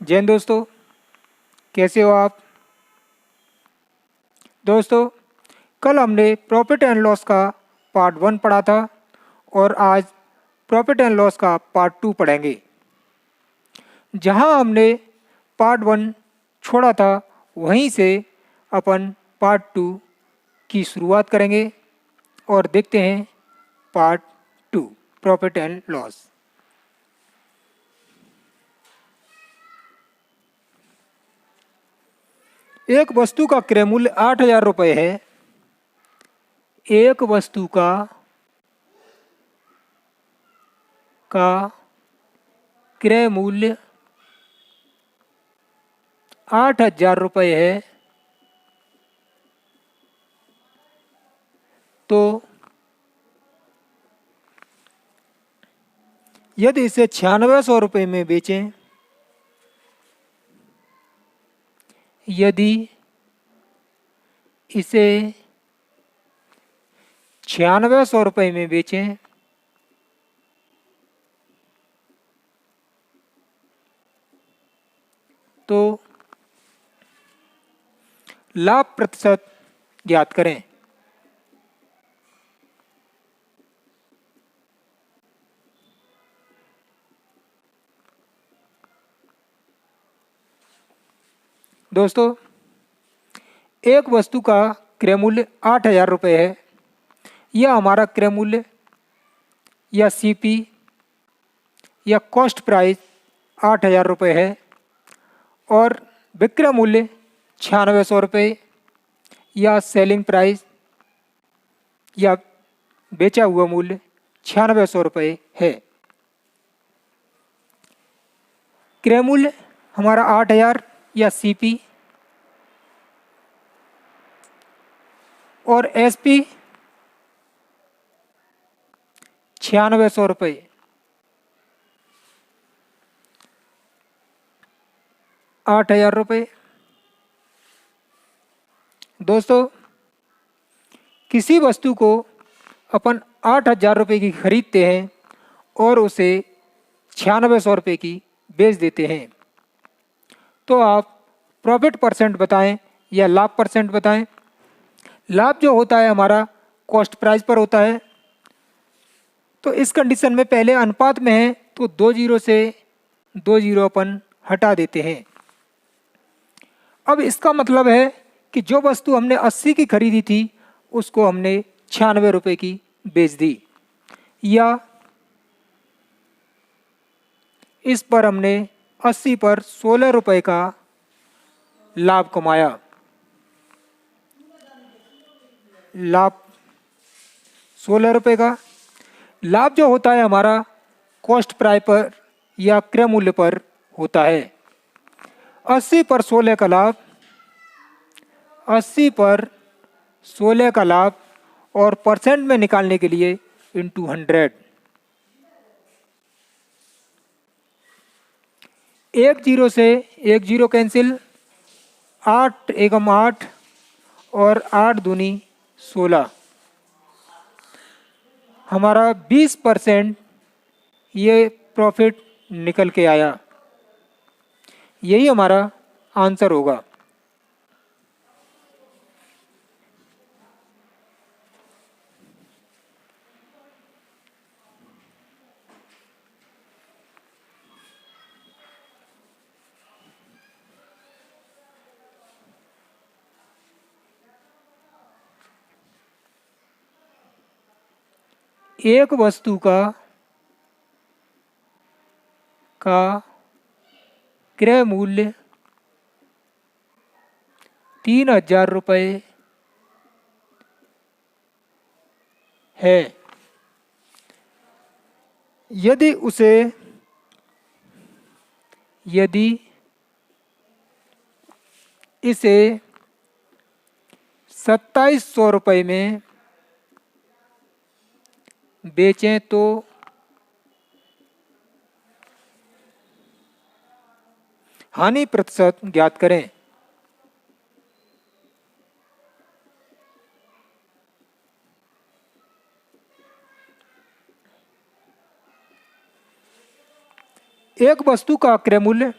जय हिंद दोस्तों, कैसे हो आप। दोस्तों, कल हमने प्रॉफिट एंड लॉस का पार्ट 1 पढ़ा था और आज प्रॉफिट एंड लॉस का पार्ट 2 पढ़ेंगे। जहां हमने पार्ट 1 छोड़ा था वहीं से अपन पार्ट 2 की शुरुआत करेंगे और देखते हैं पार्ट 2 प्रॉफिट एंड लॉस। एक वस्तु का क्रय मूल्य 8,000 रुपये है। एक वस्तु का क्रय मूल्य 8,000 रुपये है, तो यदि इसे 9600 रुपये में बेचें, यदि इसे 9600 रुपये में बेचें तो लाभ प्रतिशत ज्ञात करें। दोस्तों, एक वस्तु का क्रय मूल्य 8,000 रुपये है। यह हमारा क्रय मूल्य या सीपी या कॉस्ट प्राइस 8,000 रुपये है और विक्रय मूल्य 9600 रुपये या सेलिंग प्राइस या बेचा हुआ मूल्य 9600 रुपये है। क्रय मूल्य हमारा 8,000 या सीपी और एसपी 9600 रुपये। ₹8,000। दोस्तों, किसी वस्तु को अपन 8,000 रुपये की खरीदते हैं और उसे 9600 रुपये की बेच देते हैं, तो आप प्रॉफिट परसेंट बताएं या लाभ परसेंट बताएं। लाभ जो होता है हमारा कॉस्ट प्राइस पर होता है, तो इस कंडीशन में पहले अनुपात में है तो 2 जीरो से 2 जीरो अपन हटा देते हैं। अब इसका मतलब है कि जो वस्तु हमने 80 की खरीदी थी उसको हमने 96 रुपये की बेच दी, या इस पर हमने 80 पर 16 रुपये का लाभ कमाया। लाभ 16 रुपये का। लाभ जो होता है हमारा कॉस्ट प्राइस पर या क्रय मूल्य पर होता है। 80 पर 16 का लाभ, 80 पर 16 का लाभ और परसेंट में निकालने के लिए इंटू 100। 1 जीरो से 1 जीरो कैंसिल, 8 एकम 8 और 8 दूनी 16। हमारा 20% ये प्रॉफिट निकल के आया। यही हमारा आंसर होगा। एक वस्तु का क्रय मूल्य 3,000 रुपये है। यदि इसे 2,700 रुपये में बेचें तो हानि प्रतिशत ज्ञात करें। एक वस्तु का क्रय मूल्य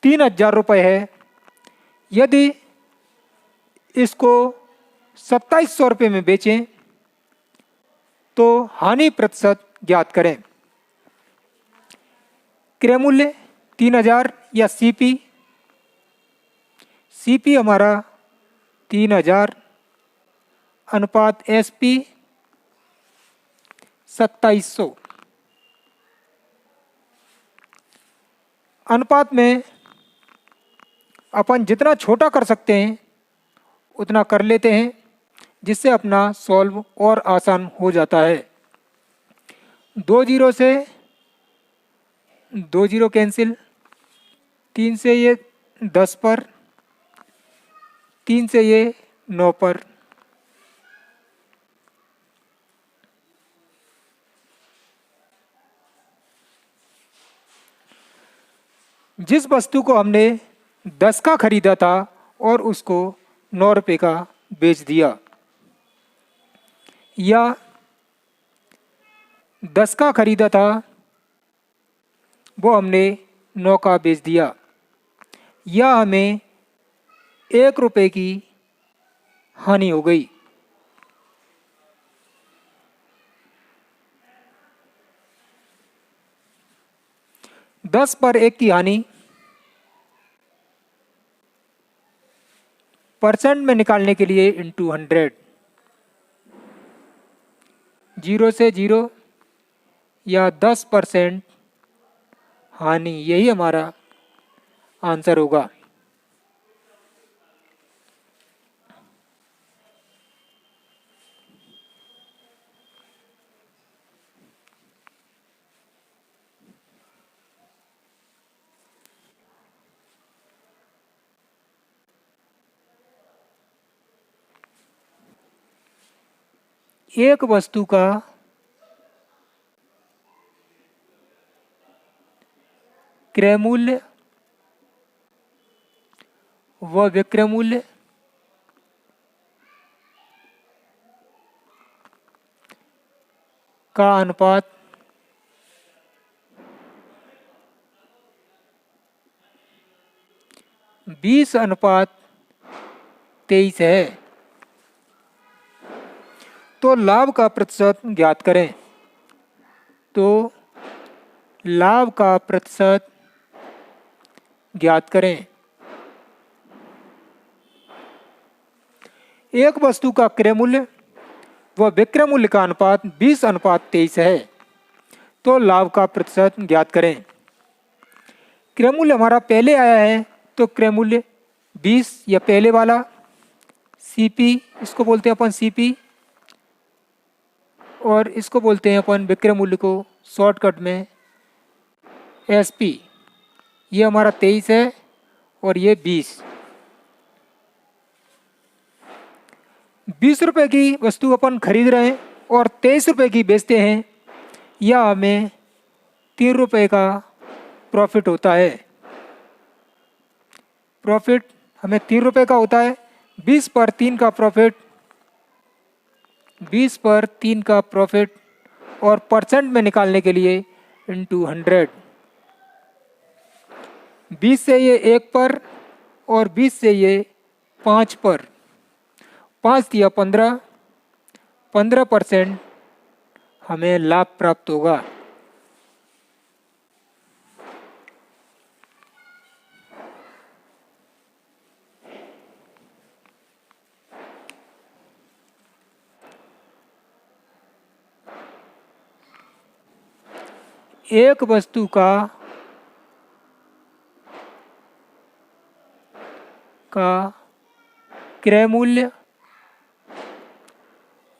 ₹3000 है, यदि इसको 2700 रुपये में बेचें तो हानि प्रतिशत ज्ञात करें। क्रय मूल्य 3000 या सीपी, सीपी हमारा 3000 अनुपात एसपी 2700। अनुपात में अपन जितना छोटा कर सकते हैं उतना कर लेते हैं, जिससे अपना सॉल्व और आसान हो जाता है। 2 जीरो से 2 जीरो कैंसिल, 3 से ये 10 पर, 3 से ये 9 पर, जिस वस्तु को हमने 10 का खरीदा था और उसको 9 रुपये का बेच दिया, या 10 का खरीदा था वो हमने 9 का बेच दिया, या हमें 1 रुपये की हानि हो गई। दस पर 1 की हानि परसेंट में निकालने के लिए इंटू 100, 0 से 0 या 10% हानि, यही हमारा आंसर होगा। एक वस्तु का क्रय मूल्य व विक्रय मूल्य का अनुपात 20:23 है, तो लाभ का प्रतिशत ज्ञात करें। तो लाभ का प्रतिशत ज्ञात करें। एक वस्तु का क्रय मूल्य व विक्रय मूल्य का अनुपात 20:23 है, तो लाभ का प्रतिशत ज्ञात करें। क्रय मूल्य हमारा पहले आया है, तो क्रय मूल्य 20 या पहले वाला, सीपी इसको बोलते हैं अपन सीपी, और इसको बोलते हैं अपन विक्रय मूल्य को शॉर्टकट में एसपी। ये हमारा 23 है और ये 20 रुपये की वस्तु अपन खरीद रहे हैं और 23 रुपये की बेचते हैं, या हमें 3 रुपये का प्रॉफिट होता है। प्रॉफिट हमें 3 रुपये का होता है। 20 पर 3 का प्रॉफिट, 20 पर 3 का प्रॉफिट, और परसेंट में निकालने के लिए इंटू 100। 20 से ये 1 पर और 20 से ये 5 पर, 5 दिया 15, 15% हमें लाभ प्राप्त होगा। एक वस्तु का क्रय मूल्य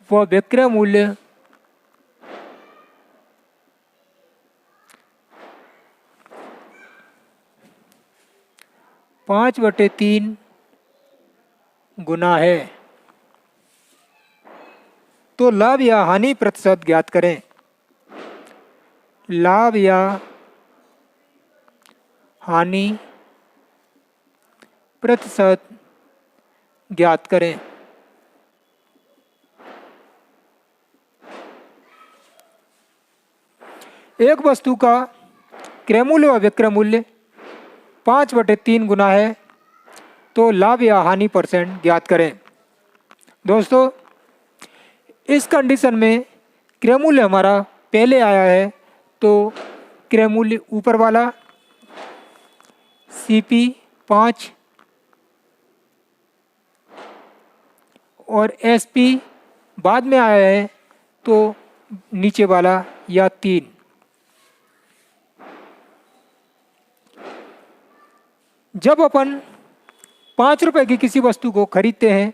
व विक्रय मूल्य पाँच बटे 3 गुना है, तो लाभ या हानि प्रतिशत ज्ञात करें। लाभ या हानि प्रतिशत ज्ञात करें। एक वस्तु का क्रय मूल्य व विक्रय मूल्य 5/3 गुना है, तो लाभ या हानि परसेंट ज्ञात करें। दोस्तों, इस कंडीशन में क्रय मूल्य हमारा पहले आया है, तो क्रय मूल्य ऊपर वाला CP 5 और SP बाद में आया है, तो नीचे वाला या 3। जब अपन 5 रुपए की किसी वस्तु को खरीदते हैं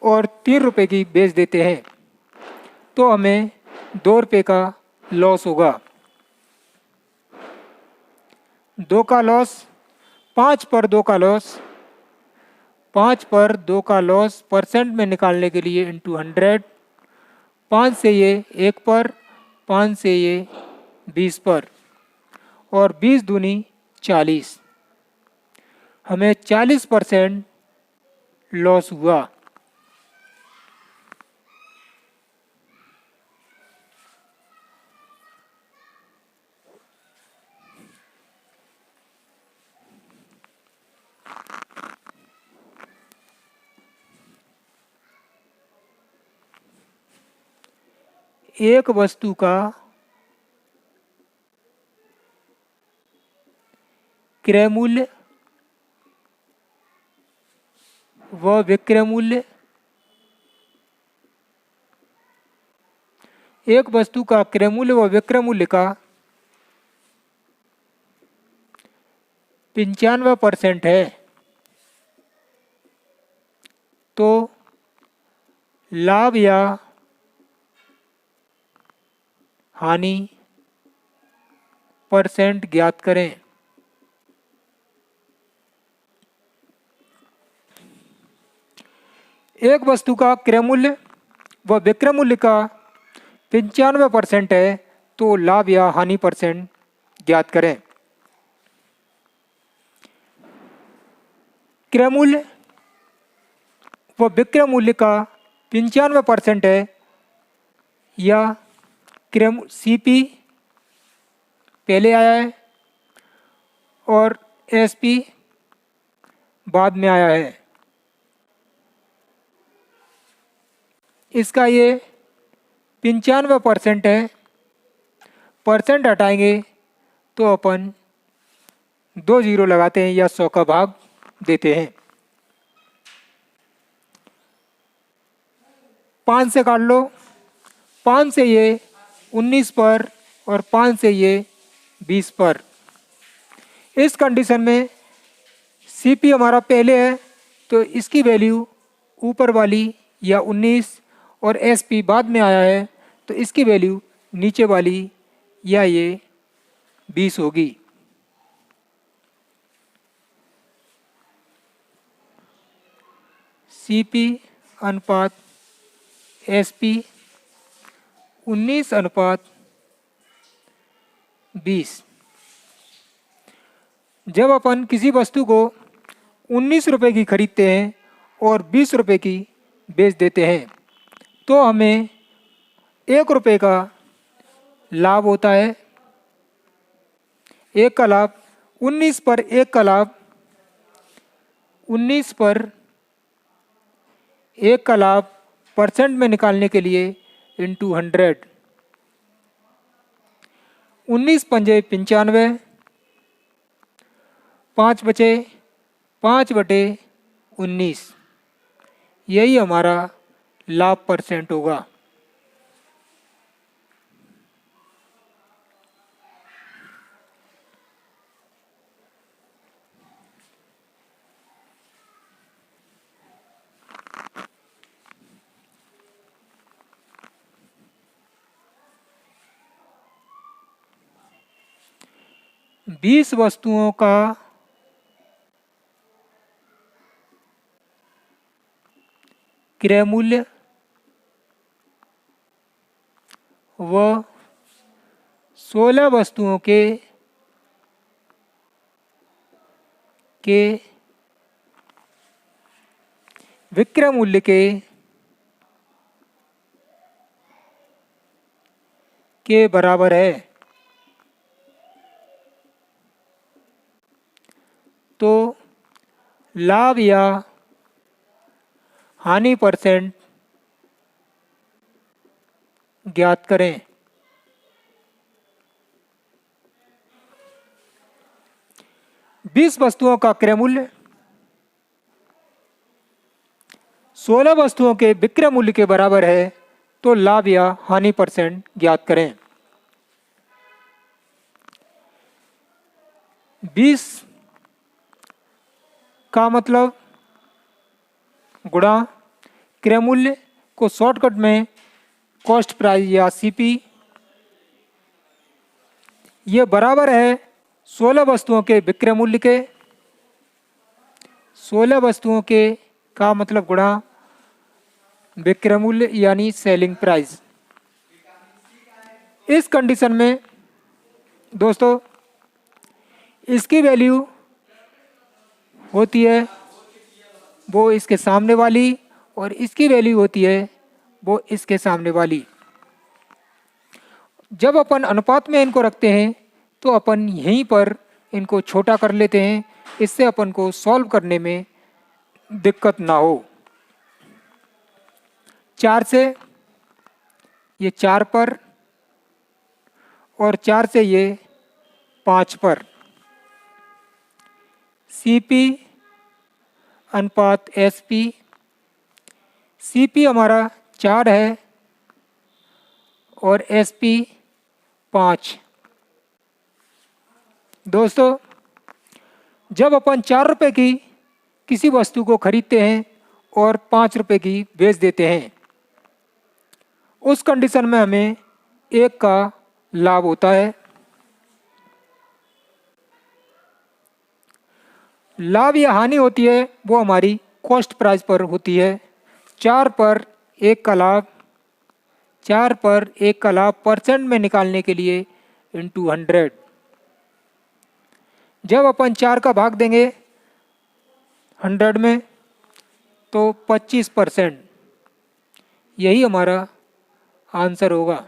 और 3 रुपए की बेच देते हैं, तो हमें 2 रुपए का लॉस होगा। 2 का लॉस, 5 पर 2 का लॉस, 5 पर 2 का लॉस परसेंट में निकालने के लिए इंटू 100, 5 से ये 1 पर, 5 से ये 20 पर, और 20 दूनी 40, हमें 40% लॉस हुआ। एक वस्तु का क्रय मूल्य व विक्रय मूल्य, एक वस्तु का क्रय मूल्य व विक्रय मूल्य का 95% है, तो लाभ या हानि परसेंट ज्ञात करें। एक वस्तु का क्रय मूल्य व विक्रय मूल्य का 95% है, तो लाभ या हानि परसेंट ज्ञात करें। क्रय मूल्य व विक्रय मूल्य का 95% है, या क्रय CP पहले आया है और SP बाद में आया है। इसका ये 95% है, परसेंट हटाएंगे तो अपन 2 जीरो लगाते हैं या 100 का भाग देते हैं। 5 से काट लो, 5 से ये 19 पर और 5 से ये 20 पर। इस कंडीशन में CP हमारा पहले है, तो इसकी वैल्यू ऊपर वाली या 19 और SP बाद में आया है, तो इसकी वैल्यू नीचे वाली या ये 20 होगी। CP अनुपात SP 19/20। जब अपन किसी वस्तु को 19 रुपए की खरीदते हैं और 20 रुपए की बेच देते हैं, तो हमें 1 रुपए का लाभ होता है। 1 का लाभ, 19 पर 1 का लाभ, 19 पर 1 का लाभ परसेंट में निकालने के लिए इंटू 100, 19 पंजे 95, 5 बचे 5/19, यही हमारा लाभ परसेंट होगा। बीस वस्तुओं का क्रय मूल्य व 16 वस्तुओं के विक्रय मूल्य के बराबर है। लाभ या हानि परसेंट ज्ञात करें। बीस वस्तुओं का क्रय मूल्य 16 वस्तुओं के विक्रय मूल्य के बराबर है, तो लाभ या हानि परसेंट ज्ञात करें। 20 का मतलब गुणा क्रय मूल्य को शॉर्टकट में कॉस्ट प्राइस या सीपी, ये बराबर है 16 वस्तुओं के विक्रय मूल्य के। 16 वस्तुओं के का मतलब गुणा विक्रय मूल्य यानी सेलिंग प्राइस। इस कंडीशन में दोस्तों इसकी वैल्यू होती है वो इसके सामने वाली, और इसकी वैल्यू होती है वो इसके सामने वाली। जब अपन अनुपात में इनको रखते हैं तो अपन यहीं पर इनको छोटा कर लेते हैं, इससे अपन को सॉल्व करने में दिक्कत ना हो। 4 से ये 4 पर, और 4 से ये 5 पर। सीपी अनुपात एसपी, सीपी हमारा 4 है और एसपी 5। दोस्तों जब अपन 4 रुपए की किसी वस्तु को खरीदते हैं और 5 रुपए की बेच देते हैं, उस कंडीशन में हमें 1 का लाभ होता है। लाभ या हानि होती है वो हमारी कॉस्ट प्राइस पर होती है। 4 पर 1 का लाभ, 4 पर 1 का लाभ परसेंट में निकालने के लिए इंटू 100। जब अपन 4 का भाग देंगे 100 में तो 25%, यही हमारा आंसर होगा।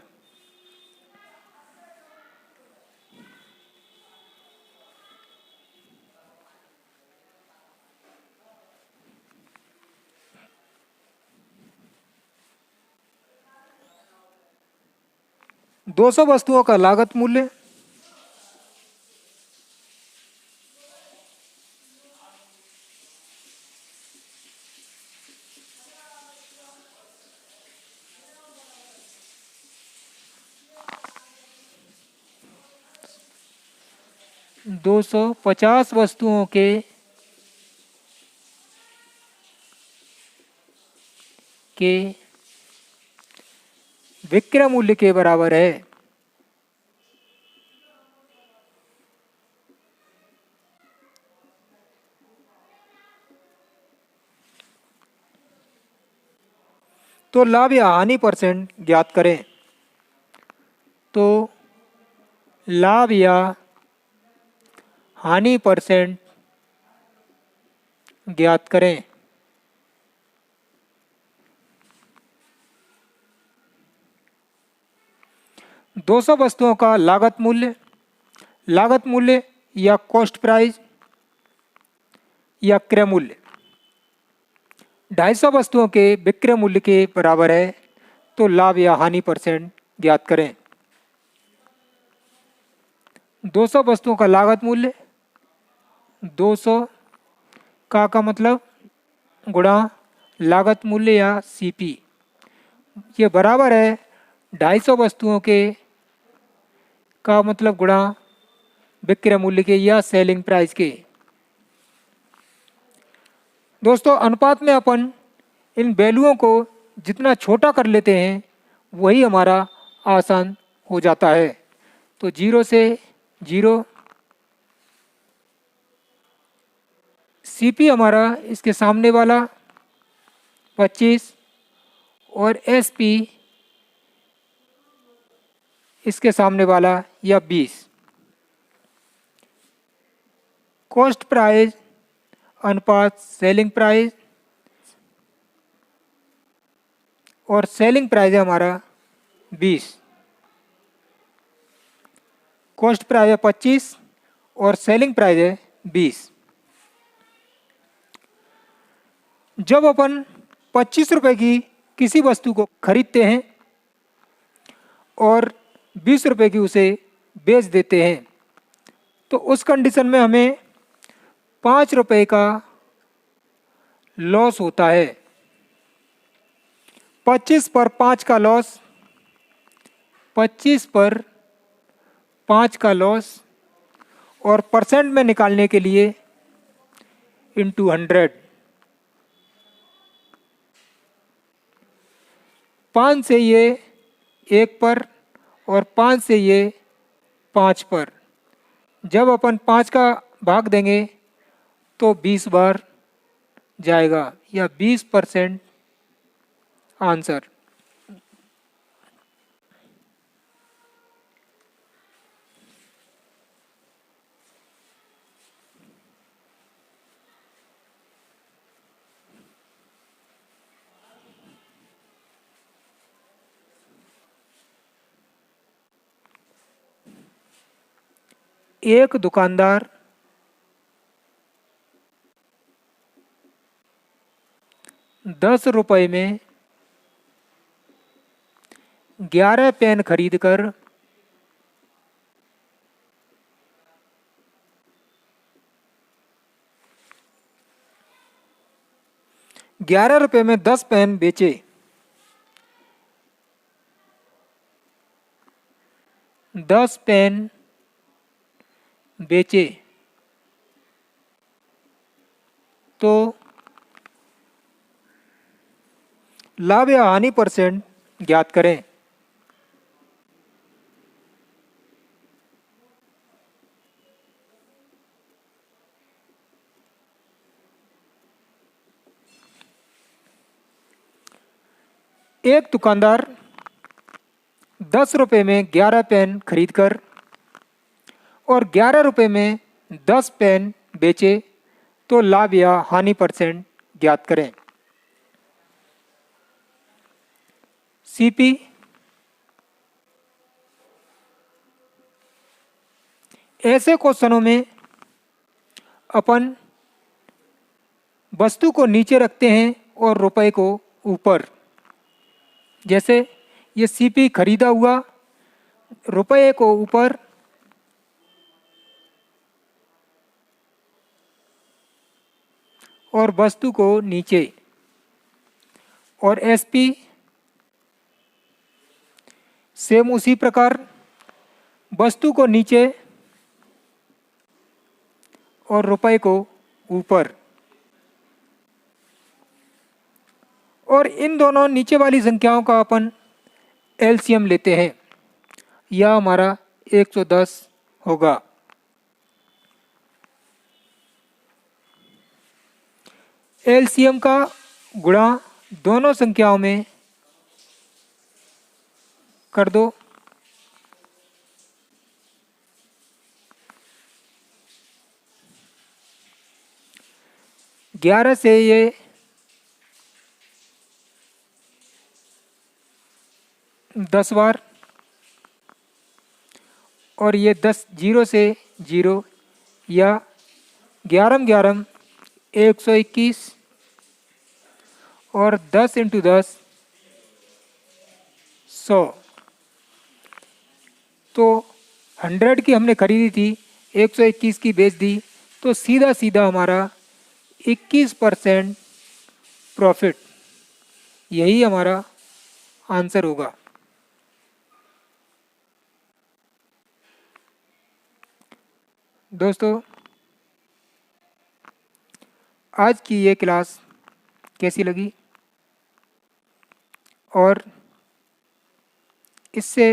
दो सौ वस्तुओं का लागत मूल्य 250 वस्तुओं के विक्रय मूल्य के बराबर है। तो लाभ या हानि परसेंट ज्ञात करें। तो लाभ या हानि परसेंट ज्ञात करें। दो सौ वस्तुओं का लागत मूल्य या कॉस्ट प्राइस या क्रय मूल्य 250 वस्तुओं के विक्रय मूल्य के बराबर है, तो लाभ या हानि परसेंट ज्ञात करें। 200 वस्तुओं का लागत मूल्य 200 का मतलब गुणा लागत मूल्य या सीपी, ये बराबर है 250 वस्तुओं के का मतलब गुणा विक्रय मूल्य के या सेलिंग प्राइस के। दोस्तों अनुपात में अपन इन वैल्यूओं को जितना छोटा कर लेते हैं वही हमारा आसान हो जाता है। तो 0 से 0, सीपी हमारा इसके सामने वाला 25 और एसपी इसके सामने वाला या 20। कॉस्ट प्राइस अनुपात सेलिंग प्राइस, और सेलिंग प्राइस है हमारा 20। कॉस्ट प्राइस है 25 और सेलिंग प्राइस है 20। जब अपन 25 रुपए की किसी वस्तु को खरीदते हैं और 20 रुपए की उसे बेच देते हैं, तो उस कंडीशन में हमें 5 रुपए का लॉस होता है। 25 पर 5 का लॉस, 25 पर 5 का लॉस, और परसेंट में निकालने के लिए इंटू 100। 5 से ये 1 पर और 5 से ये 5 पर। जब अपन 5 का भाग देंगे तो 20 बार जाएगा, या 20% आंसर। एक दुकानदार 10 रुपए में 11 पेन खरीदकर 11 रुपए में 10 पेन बेचे। 10 पेन बेचे तो लाभ या हानि परसेंट ज्ञात करें। एक दुकानदार 10 रुपए में 11 पेन खरीदकर और 11 रुपए में 10 पेन बेचे तो लाभ या हानि परसेंट ज्ञात करें। सीपी ऐसे क्वेश्चनों में अपन वस्तु को नीचे रखते हैं और रुपए को ऊपर। जैसे ये सीपी खरीदा हुआ, रुपए को ऊपर और वस्तु को नीचे, और एसपी सेम उसी प्रकार, वस्तु को नीचे और रुपए को ऊपर। और इन दोनों नीचे वाली संख्याओं का अपन एलसीएम लेते हैं, यह हमारा 110 होगा। एलसीएम का गुणा दोनों संख्याओं में कर दो। ग्यारह से ये 10 बार, और ये 10 0 से 0, या 11 11 121, और 10 × 10 100। तो 100 की हमने खरीदी थी, 121 की बेच दी, तो सीधा सीधा हमारा 21% प्रॉफिट, यही हमारा आंसर होगा। दोस्तों, आज की ये क्लास कैसी लगी, और इससे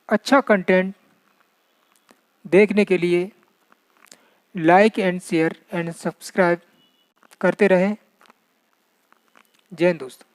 अच्छा कंटेंट देखने के लिए like and share and subscribe करते रहें। जय हिंद दोस्तों।